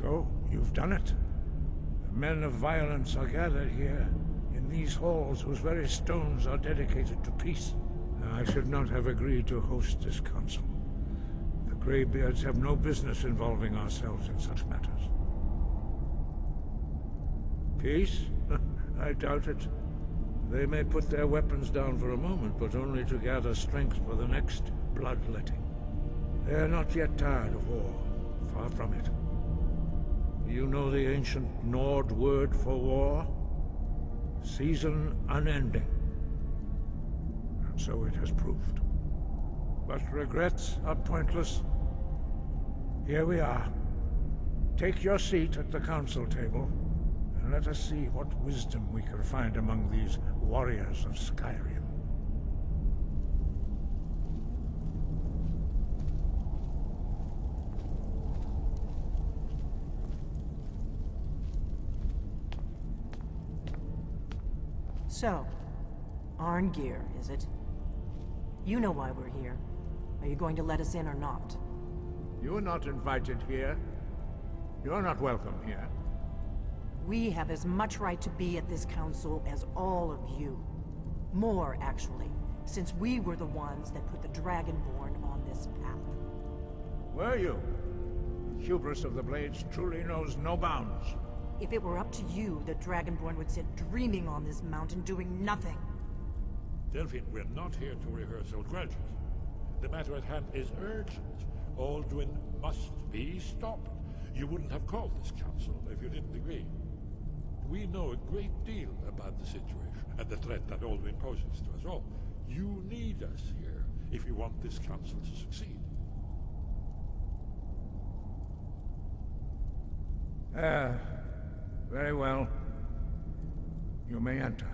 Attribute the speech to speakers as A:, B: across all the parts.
A: So, you've done it. The men of violence are gathered here, in these halls whose very stones are dedicated to peace. I should not have agreed to host this council. The Greybeards have no business involving ourselves in such matters. Peace? I doubt it. They may put their weapons down for a moment, but only to gather strength for the next bloodletting. They are not yet tired of war. Far from it. You know the ancient Nord word for war? Season Unending. And so it has proved. But regrets are pointless. Here we are. Take your seat at the council table, and let us see what wisdom we can find among these warriors of Skyrim.
B: So, Arngeir, is it? You know why we're here. Are you going to let us in or not?
A: You are not invited here. You're not welcome here.
B: We have as much right to be at this council as all of you. More, actually, since we were the ones that put the Dragonborn on this path.
A: Were you? The hubris of the Blades truly knows no bounds.
B: If it were up to you, the Dragonborn would sit dreaming on this mountain doing nothing.
C: Delphine, we're not here to rehearse old grudges. The matter at hand is urgent. Alduin must be stopped. You wouldn't have called this council if you didn't agree. We know a great deal about the situation and the threat that Alduin poses to us all. You need us here if you want this council to succeed.
A: Very well. You may enter.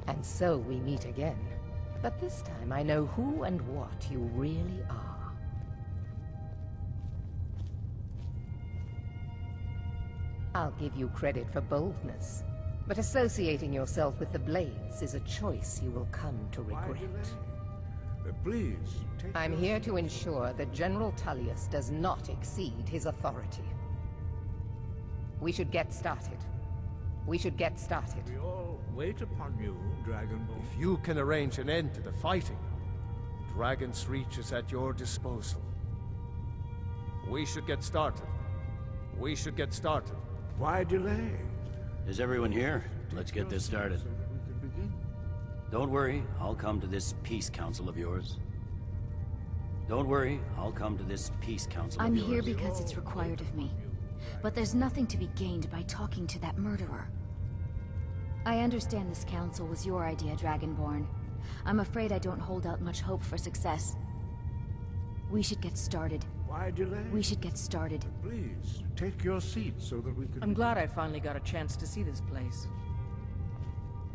D: And so we meet again. But this time I know who and what you really are. I'll give you credit for boldness, but associating yourself with the Blades is a choice you will come to regret.
A: Please, take
D: I'm here to ensure that General Tullius does not exceed his authority. We should get started. We should get started.
A: We all wait upon you, Dragonborn.
E: If you can arrange an end to the fighting, Dragon's Reach is at your disposal. We should get started. We should get started.
A: Why delay?
F: Is everyone here? Let's get this started.
A: So that we can begin.
F: Don't worry, I'll come to this peace council of yours. Don't worry, I'll come to this peace council of
G: I'm
F: yours.
G: here because it's required of me. But there's nothing to be gained by talking to that murderer. I understand this council was your idea, Dragonborn. I'm afraid I don't hold out much hope for success. We should get started.
A: Why delay?
G: We should get started.
A: Please, take your seat so that we can...
B: I'm glad I finally got a chance to see this place.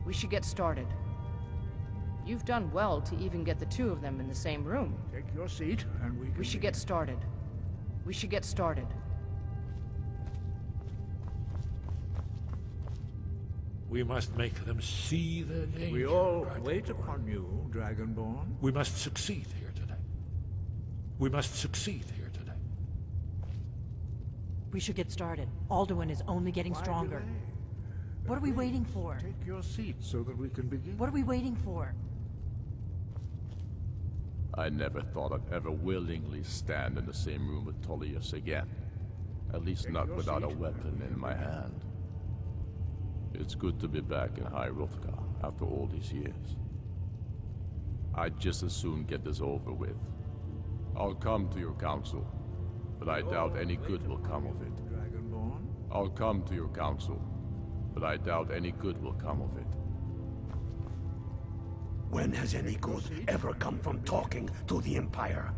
B: We should get started. You've done well to even get the two of them in the same room.
A: Take your seat, and we
B: should get started. We should get started.
C: We must make them see the danger.
A: We all
C: Dragonborn.
A: wait upon you, Dragonborn.
C: We must succeed here today. We must succeed here today.
B: We should get started. Alduin is only getting
A: Why
B: stronger.
A: delay?
B: What are we waiting for?
A: Take your seat so that we can begin.
B: What are we waiting for?
H: I never thought I'd ever willingly stand in the same room with Tullius again. At least
A: Take
H: not
A: your
H: without a
A: seat.
H: weapon in my hand. It's good to be back in High Hrothgar after all these years. I'd just as soon get this over with. I'll come to your council, but I doubt any good will come of it.
A: Dragonborn.
H: I'll come to your council, but I doubt any good will come of it.
I: When has any good ever come from talking to the Empire?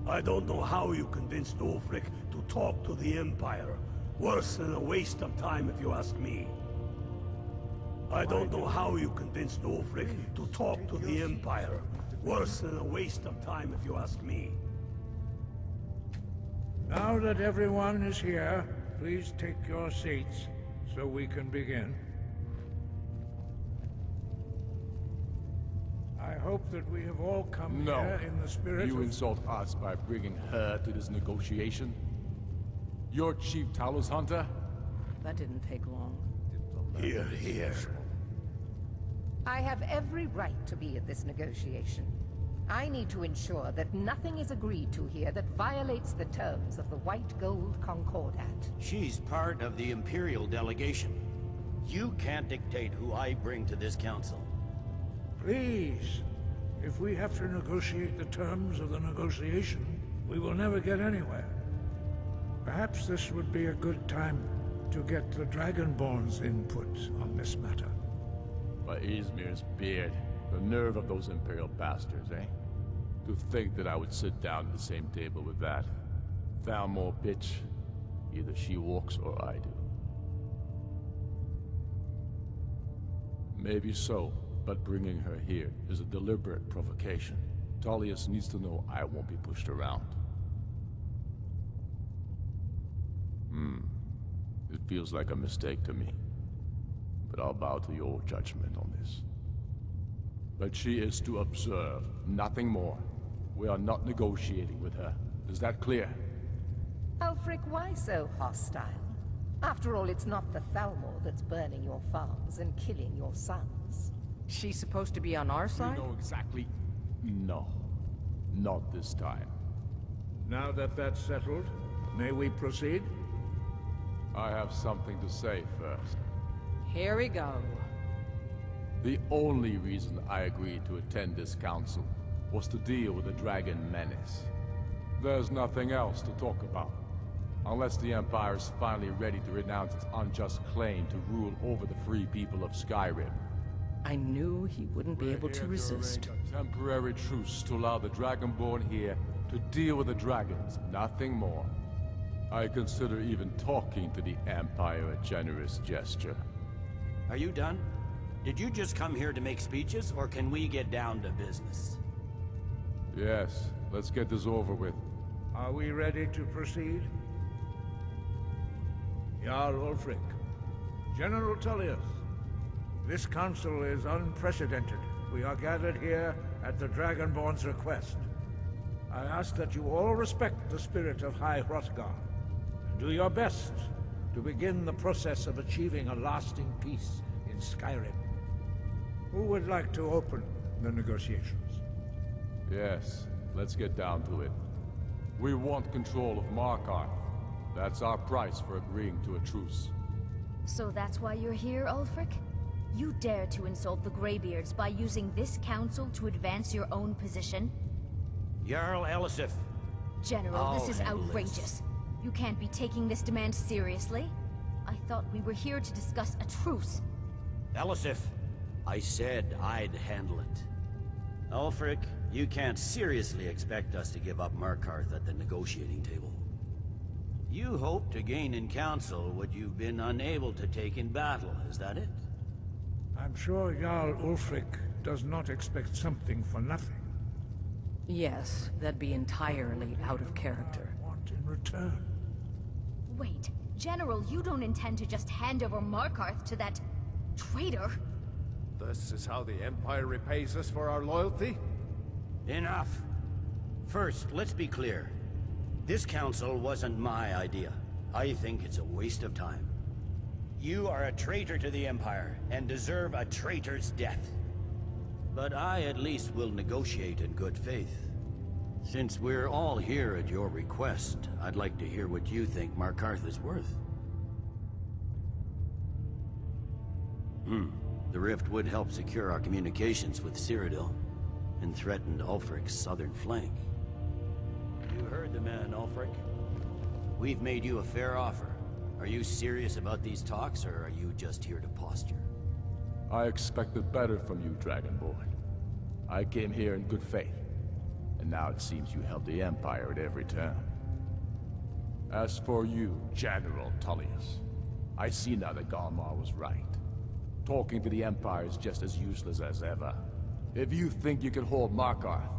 I: I don't know how you convinced Ulfric to talk to the Empire. Worse than a waste of time, if you ask me. I don't know how you convinced Ulfric to talk to the Empire. Worse than a waste of time, if you ask me.
A: Now that everyone is here, please take your seats so we can begin. I hope that we have all come here in the spirit
H: You
A: of...
H: insult us by bringing her to this negotiation? You're Chief Talos Hunter?
D: That didn't take long.
I: Here, here.
D: I have every right to be at this negotiation. I need to ensure that nothing is agreed to here that violates the terms of the White Gold Concordat.
F: She's part of the Imperial delegation. You can't dictate who I bring to this council.
A: Please, if we have to negotiate the terms of the negotiation, we will never get anywhere. Perhaps this would be a good time to get the Dragonborn's input on this matter.
H: By Izmir's beard, the nerve of those Imperial bastards, eh? To think that I would sit down at the same table with that. Thalmor bitch. Either she walks or I do. Maybe so, but bringing her here is a deliberate provocation. Tullius needs to know I won't be pushed around. It feels like a mistake to me. But I'll bow to your judgment on this. But she is to observe, nothing more. We are not negotiating with her. Is that clear?
D: Ulfric, why so hostile? After all, it's not the Thalmor that's burning your farms and killing your sons.
B: She's supposed to be on our
H: You
B: side?
H: know exactly... No. Not this time.
A: Now that that's settled, may we proceed?
H: I have something to say first.
B: Here we go.
H: The only reason I agreed to attend this council was to deal with the Dragon Menace. There's nothing else to talk about. Unless the Empire is finally ready to renounce its unjust claim to rule over the free people of Skyrim.
B: I knew he wouldn't be able to resist.
H: A temporary truce to allow the Dragonborn here to deal with the dragons, nothing more. I consider even talking to the Empire a generous gesture.
F: Are you done? Did you just come here to make speeches, or can we get down to business?
H: Yes, let's get this over with.
A: Are we ready to proceed? Jarl Ulfric, General Tullius, this council is unprecedented. We are gathered here at the Dragonborn's request. I ask that you all respect the spirit of High Hrothgar, and do your best to begin the process of achieving a lasting peace in Skyrim. Who would like to open the negotiations?
H: Yes, let's get down to it. We want control of Markarth. That's our price for agreeing to a truce.
G: So that's why you're here, Ulfric? You dare to insult the Greybeards by using this council to advance your own position?
F: Jarl Elisif.
G: General, this is
F: I'll handle
G: outrageous.
F: this.
G: You can't be taking this demand seriously. I thought we were here to discuss a truce.
F: Elisif, I said I'd handle it. Ulfric, you can't seriously expect us to give up Markarth at the negotiating table. You hope to gain in council what you've been unable to take in battle, is that it?
A: I'm sure Jarl Ulfric does not expect something for nothing.
B: Yes, that'd be entirely out of character.
A: Want in return?
G: Wait, General, you don't intend to just hand over Markarth to that traitor?
E: This is how the Empire repays us for our loyalty?
F: Enough. First, let's be clear. This council wasn't my idea. I think it's a waste of time. You are a traitor to the Empire, and deserve a traitor's death. But I at least will negotiate in good faith. Since we're all here at your request, I'd like to hear what you think Markarth is worth. The rift would help secure our communications with Cyrodiil, and threatened Ulfric's southern flank. You heard the man, Ulfric. We've made you a fair offer. Are you serious about these talks, or are you just here to posture?
H: I expected better from you, Dragonborn. I came here in good faith. and now it seems you help the Empire at every turn. As for you, General Tullius, I see now that Galmar was right. Talking to the Empire is just as useless as ever. If you think you can hold Markarth,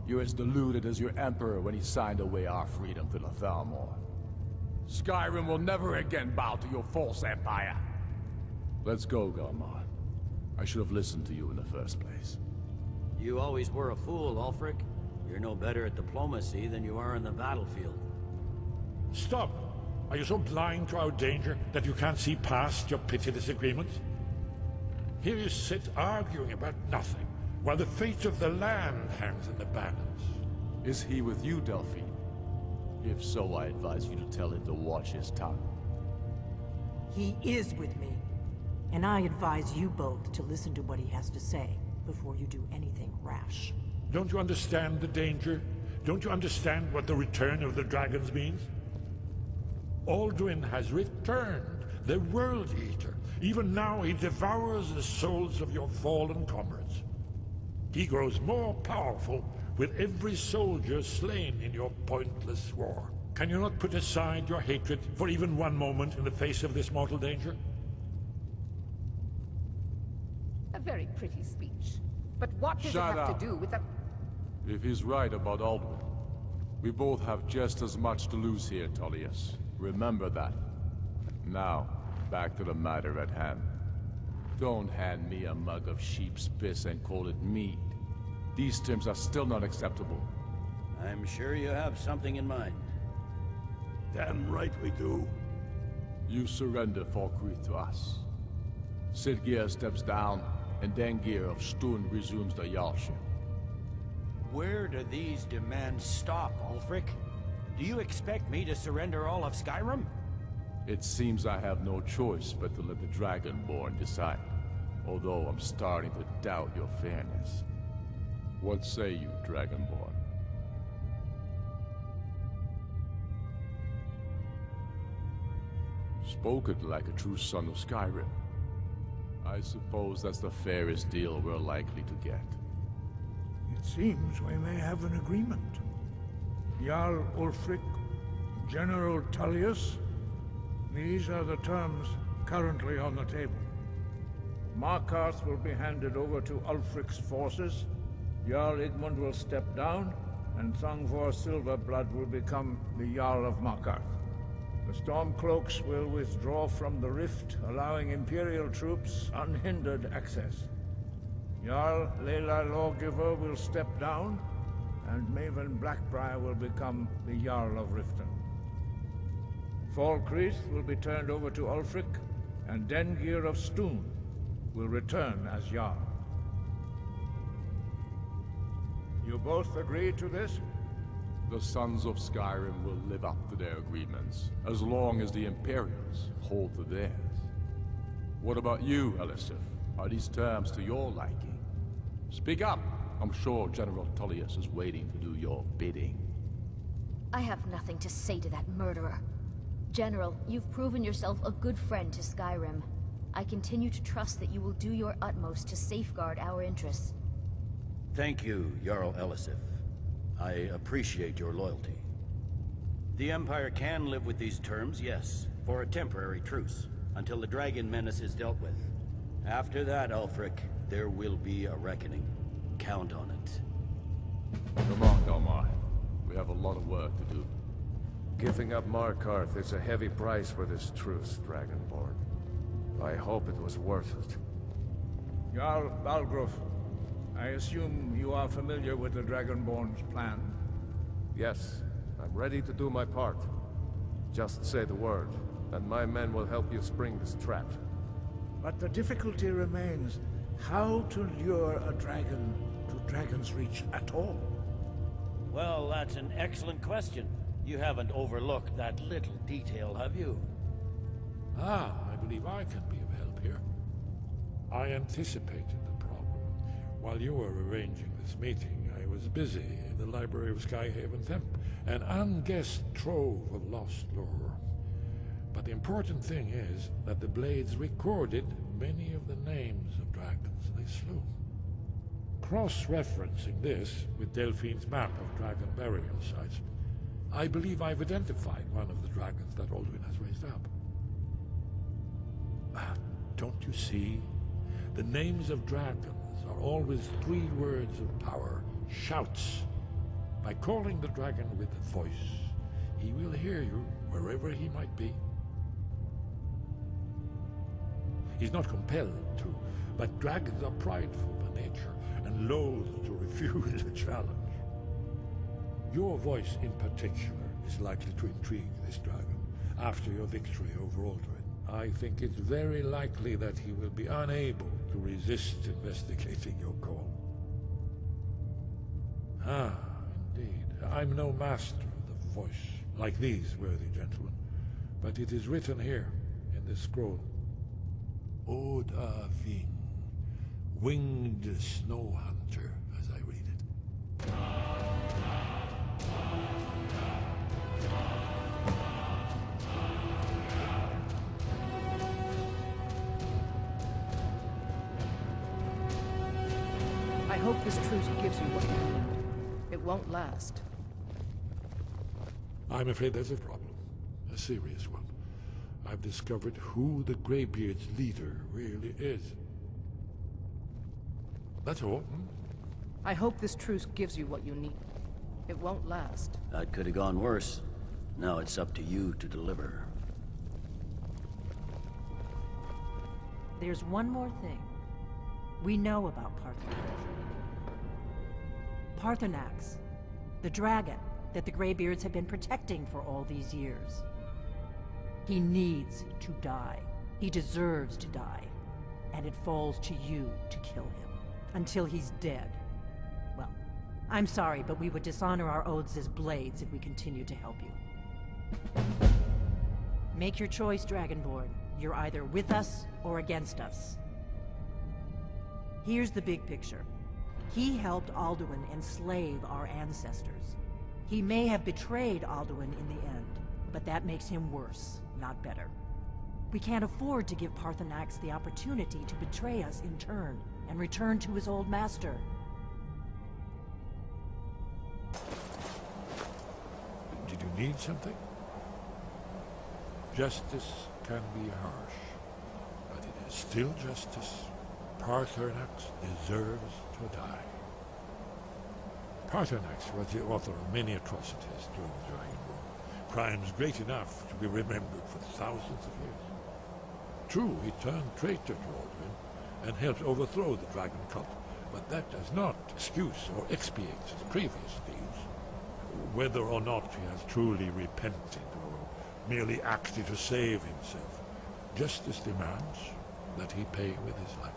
H: you're as deluded as your Emperor when he signed away our freedom to the Thalmor. Skyrim will never again bow to your false empire. Let's go, Galmar. I should have listened to you in the first place.
F: You always were a fool, Ulfric. You're no better at diplomacy than you are in the battlefield.
C: Stop! Are you so blind to our danger that you can't see past your petty disagreements? Here you sit arguing about nothing, while the fate of the land hangs in the balance.
H: Is he with you, Delphine? If so, I advise you to tell him to watch his tongue.
B: He is with me. And I advise you both to listen to what he has to say before you do anything rash.
C: Don't you understand the danger? Don't you understand what the return of the dragons means? Alduin has returned, the World Eater. Even now he devours the souls of your fallen comrades. He grows more powerful with every soldier slain in your pointless war. Can you not put aside your hatred for even one moment in the face of this mortal danger?
D: A very pretty speech. But what does
H: Shut
D: it have
H: up.
D: to do with the...
H: If he's right about Alduin, we both have just as much to lose here, Tullius. Remember that. Now, back to the matter at hand. Don't hand me a mug of sheep's piss and call it mead. These terms are still not acceptable.
F: I'm sure you have something in mind.
I: Damn right we do.
H: You surrender Falkreath to us. Sidgeir steps down, and Dengir of Stun resumes the Jarlship.
F: Where do these demands stop, Ulfric? Do you expect me to surrender all of Skyrim?
H: It seems I have no choice but to let the Dragonborn decide. Although I'm starting to doubt your fairness. What say you, Dragonborn? Spoken like a true son of Skyrim. I suppose that's the fairest deal we're likely to get.
A: It seems we may have an agreement. Jarl Ulfric, General Tullius, these are the terms currently on the table. Markarth will be handed over to Ulfric's forces, Jarl Igmund will step down, and Thongvor Silverblood will become the Jarl of Markarth. The Stormcloaks will withdraw from the rift, allowing Imperial troops unhindered access. Jarl Leila Lawgiver will step down, and Maven Blackbriar will become the Jarl of Riften. Falkreath will be turned over to Ulfric, and Dengir of Stun will return as Jarl. You both agree to this?
H: The Sons of Skyrim will live up to their agreements, as long as the Imperials hold to theirs. What about you, Elisif? Are these terms to your liking? Speak up! I'm sure General Tullius is waiting to do your bidding.
G: I have nothing to say to that murderer. General, you've proven yourself a good friend to Skyrim. I continue to trust that you will do your utmost to safeguard our interests.
F: Thank you, Jarl Elisif. I appreciate your loyalty. The Empire can live with these terms, yes, for a temporary truce, until the dragon menace is dealt with. After that, Ulfric, there will be a reckoning. Count on it.
H: Come on, Galmar. We have a lot of work to do.
E: Giving up Markarth is a heavy price for this truce, Dragonborn. I hope it was worth it.
A: Jarl Balgruuf, I assume you are familiar with the Dragonborn's plan?
E: Yes, I'm ready to do my part. Just say the word, and my men will help you spring this trap.
A: But the difficulty remains how to lure a dragon to Dragon's Reach at all.
F: Well, that's an excellent question. You haven't overlooked that little detail, have you?
C: Ah, I believe I can be of help here. I anticipated the problem. While you were arranging this meeting, I was busy in the library of Skyhaven Temp, an unguessed trove of lost lore. But the important thing is that the Blades recorded many of the names of dragons they slew. cross-referencing this with Delphine's map of dragon burial sites, I believe I've identified one of the dragons that Alduin has raised up. Don't you see? The names of dragons are always 3 words of power, shouts. By calling the dragon with a voice, he will hear you wherever he might be. He's not compelled to, but dragons are prideful by nature and loath to refuse a challenge. Your voice in particular is likely to intrigue this dragon after your victory over Alduin. I think it's very likely that he will be unable to resist investigating your call. Ah, indeed. I'm no master of the voice, like these worthy gentlemen, but it is written here in this scroll. Oda Ving, winged snow hunter, as I read it.
D: I hope this truce gives you what you need. It won't last.
C: I'm afraid there's a problem. A serious one. I've discovered who the Greybeard's leader really is. That's all.
D: I hope this truce gives you what you need. It won't last.
F: That could have gone worse. Now it's up to you to deliver.
B: There's one more thing. We know about Paarthurnax, the dragon that the Greybeards have been protecting for all these years. He needs to die. He deserves to die. And it falls to you to kill him. Until he's dead. Well, I'm sorry, but we would dishonor our oaths as blades if we continue to help you. Make your choice, Dragonborn. You're either with us or against us. Here's the big picture. He helped Alduin enslave our ancestors. He may have betrayed Alduin in the end, but that makes him worse, not better. We can't afford to give Paarthurnax the opportunity to betray us in turn and return to his old master.
C: Did you need something? Justice can be harsh, but it is still justice. Paarthurnax deserves to die. Paarthurnax was the author of many atrocities during the Dragon War, crimes great enough to be remembered for thousands of years. True, he turned traitor to Alduin and helped overthrow the dragon cult, but that does not excuse or expiate his previous deeds. Whether or not he has truly repented or merely acted to save himself, justice demands that he pay with his life.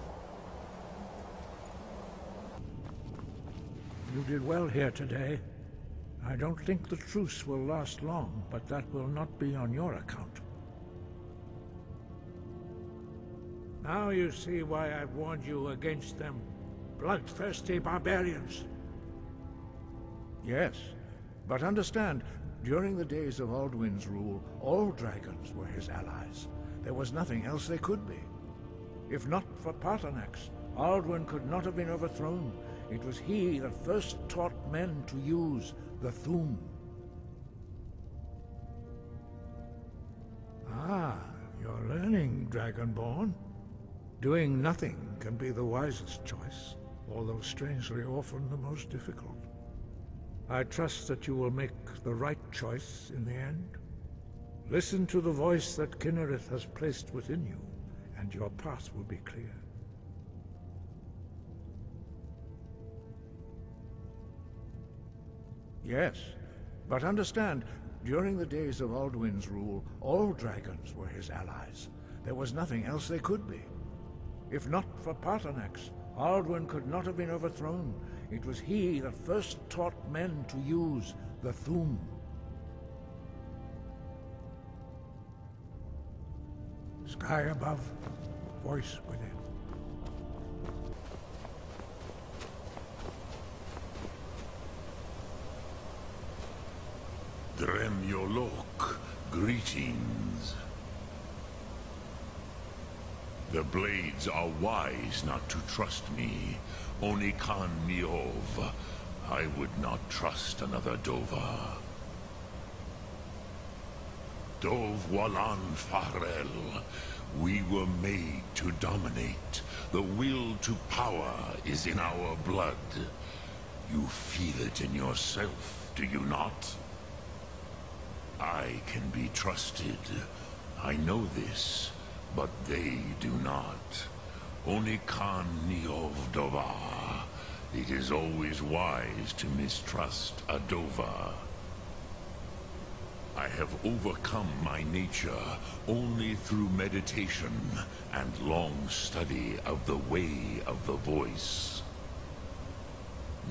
A: You did well here today. I don't think the truce will last long, but that will not be on your account. Now you see why I've warned you against them bloodthirsty barbarians. Yes, but understand, during the days of Alduin's rule, all dragons were his allies. There was nothing else they could be. If not for Paarthurnax, Alduin could not have been overthrown. It was he that first taught men to use the Thu'um. Ah, you're learning, Dragonborn. Doing nothing can be the wisest choice, although strangely often the most difficult. I trust that you will make the right choice in the end. Listen to the voice that Kynareth has placed within you, and your path will be clear. Yes, but understand, during the days of Alduin's rule, all dragons were his allies. There was nothing else they could be. If not for Paarthurnax, Alduin could not have been overthrown. It was he that first taught men to use the Thu'um. Sky above, voice within.
J: Dremyolok, greetings. The Blades are wise not to trust me. Only Khan Niov. I would not trust another Dova. Dov Walan Farel. We were made to dominate. The will to power is in our blood. You feel it in yourself, do you not? I can be trusted. I know this, but they do not. Only Khan Niov Dova. It is always wise to mistrust a Dova. I have overcome my nature only through meditation and long study of the way of the voice.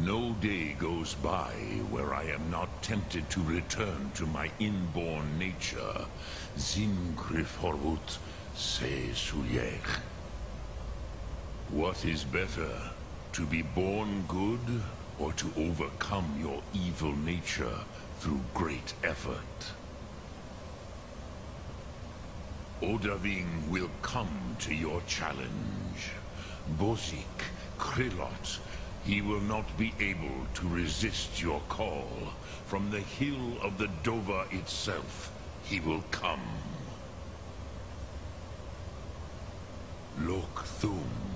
J: No day goes by where I am not tempted to return to my inborn nature. Zingriforut se suyech. What is better, to be born good or to overcome your evil nature through great effort? Odaving will come to your challenge. Bozik, Krillot, he will not be able to resist your call. From the hill of the Dova itself, he will come. Lok Thum.